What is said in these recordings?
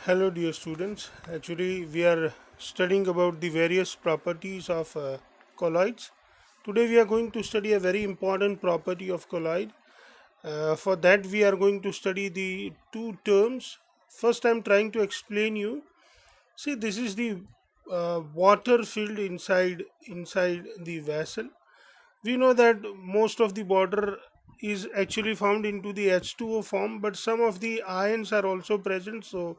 Hello, dear students. Actually, we are studying about the various properties of colloids. Today, we are going to study a very important property of colloid. For that, we are going to study the two terms. First, I'm trying to explain you. See, this is the water filled inside the vessel. We know that most of the water is actually found into the H2O form, but some of the ions are also present. So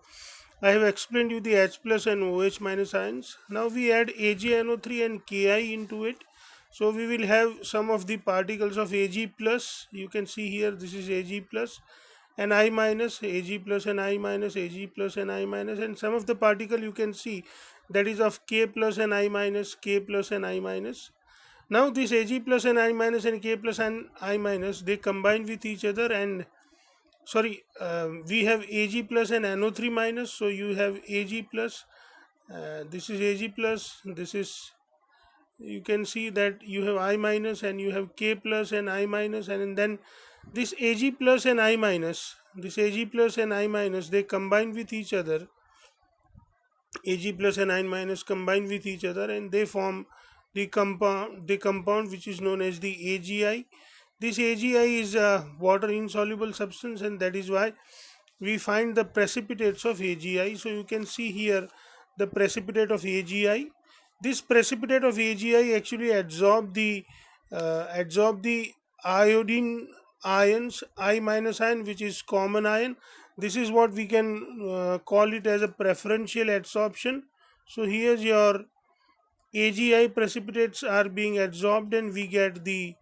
I have explained you the H plus and OH minus ions. Now we add AgNO3 and Ki into it. So we will have some of the particles of Ag plus. You can see here this is Ag plus and I minus, Ag plus and I minus, Ag plus and I minus, and some of the particle you can see that is of K plus and I minus, K plus and I minus. Now this Ag plus and I minus and K plus and I minus, they combine with each other, and sorry, we have Ag plus and NO3 minus, so you have Ag plus, this is Ag plus, this is, you can see that you have I minus and you have K plus and I minus, and then this Ag plus and I minus, this Ag plus and I minus, they combine with each other. Ag plus and I minus combine with each other and they form the compound which is known as the AgI. This AgI is a water insoluble substance, and that is why we find the precipitates of AgI. So you can see here the precipitate of AgI. This precipitate of AgI actually absorb the iodine ions, I minus ion, which is common ion. This is what we can call it as a preferential adsorption. So here's your AgI precipitates are being adsorbed, and we get the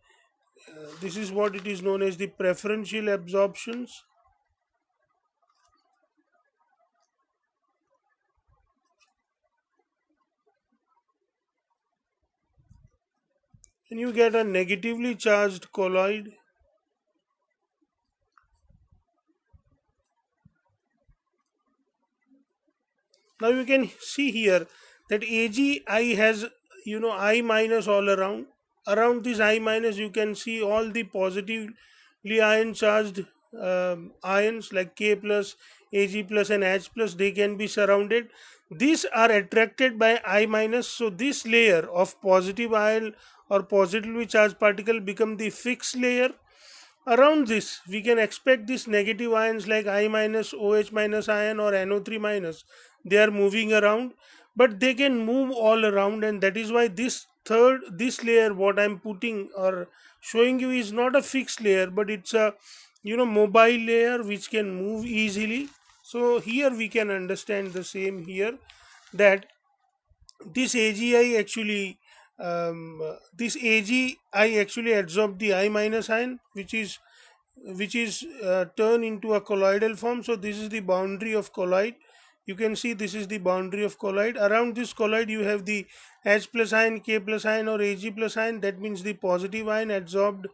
this is what it is known as the preferential absorptions. And you get a negatively charged colloid. Now you can see here that AgI has I minus all around. Around this I minus, you can see all the positively ion charged ions like K plus, Ag plus, and H plus. They can be surrounded. These are attracted by I minus. So this layer of positive ion or positively charged particle become the fixed layer. Around this, we can expect these negative ions like I minus, OH minus ion, or NO3 minus. They are moving around, but they can move all around, and that is why this layer, what I'm putting or showing you, is not a fixed layer, but it's a mobile layer which can move easily. So here we can understand the same here, that this AgI actually this AgI actually adsorb the I minus ion, which is turned into a colloidal form. So this is the boundary of colloid. You can see this is the boundary of colloid. Around this colloid you have the H plus ion, K plus ion, or Ag plus ion. That means the positive ion adsorbed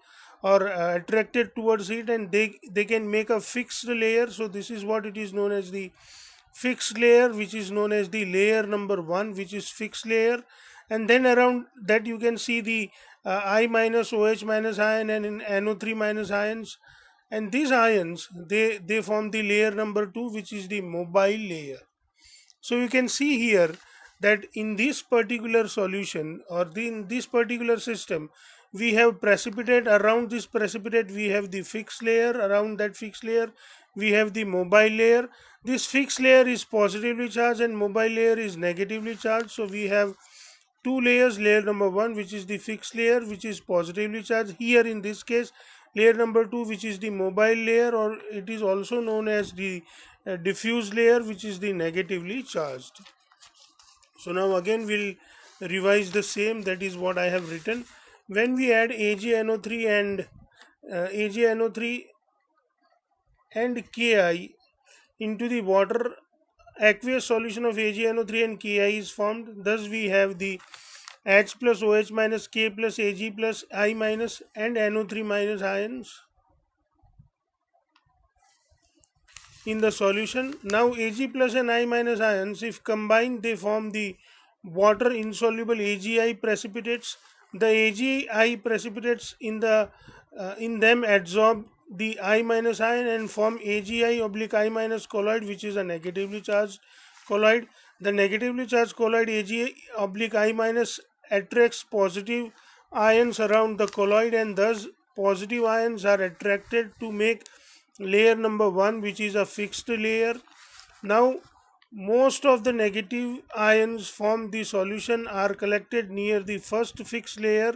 or attracted towards it, and they can make a fixed layer. So this is what it is known as the fixed layer, which is known as the layer number 1, which is fixed layer. And then around that you can see the I minus, OH minus ion, and in NO3 minus ions, and these ions, they form the layer number 2, which is the mobile layer. So you can see here that in this particular solution, or in this particular system, we have precipitate. Around this precipitate we have the fixed layer. Around that fixed layer we have the mobile layer. This fixed layer is positively charged and mobile layer is negatively charged. So we have two layers. Layer number 1, which is the fixed layer, which is positively charged. Here in this case, layer number 2, which is the mobile layer, or it is also known as the diffuse layer, which is the negatively charged. So now again we'll revise the same, that is what I have written. When we add AgNO3 and AgNO3 and Ki into the water, aqueous solution of AgNO3 and Ki is formed. Thus we have the H plus, OH minus, K plus, Ag plus, I minus, and NO3 minus ions in the solution. Now Ag plus and I minus ions, if combined, they form the water insoluble AgI precipitates. The AgI precipitates in them adsorb the I minus ion and form AgI oblique I minus colloid, which is a negatively charged colloid. The negatively charged colloid AgI oblique I minus attracts positive ions around the colloid, and thus positive ions are attracted to make layer number 1, which is a fixed layer. Now most of the negative ions from the solution are collected near the first fixed layer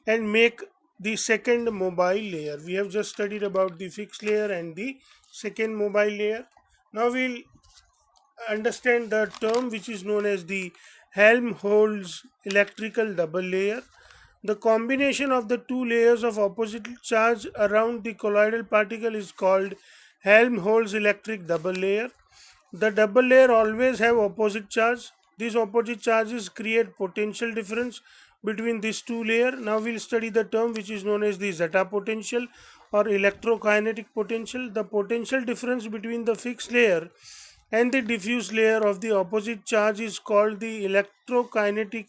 and make the second mobile layer. We have just studied about the fixed layer and the second mobile layer. Now we'll understand the term which is known as the Helmholtz electrical double layer. The combination of the two layers of opposite charge around the colloidal particle is called Helmholtz electric double layer. The double layer always have opposite charge. These opposite charges create potential difference between these two layers. Now we'll study the term which is known as the zeta potential or electrokinetic potential. The potential difference between the fixed layer and the diffuse layer of the opposite charge is called the electrokinetic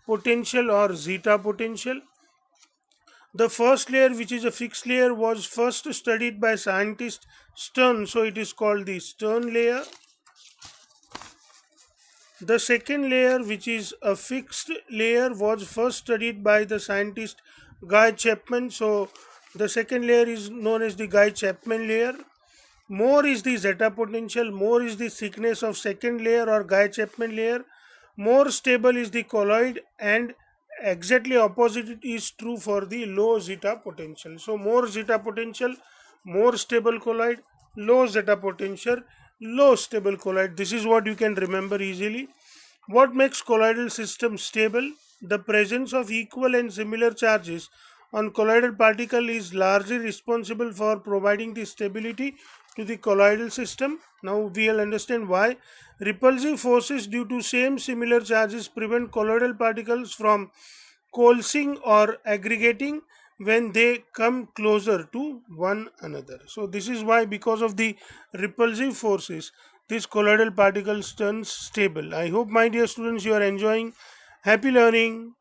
potential or zeta potential. The first layer, which is a fixed layer, was first studied by scientist Stern, so it is called the Stern layer. The second layer, which is a fixed layer, was first studied by the scientist Guy Chapman, so the second layer is known as the Guy Chapman layer. More is the zeta potential, more is the thickness of second layer or Guy Chapman layer, more stable is the colloid, and exactly opposite is true for the low zeta potential. So more zeta potential, more stable colloid, low zeta potential, low stable colloid. This is what you can remember easily. What makes colloidal system stable? The presence of equal and similar charges on colloidal particle is largely responsible for providing the stability to the colloidal system. Now we will understand why. Repulsive forces due to same similar charges prevent colloidal particles from coalescing or aggregating when they come closer to one another. So this is why, because of the repulsive forces, this colloidal particles turns stable. I hope, my dear students, you are enjoying. Happy learning.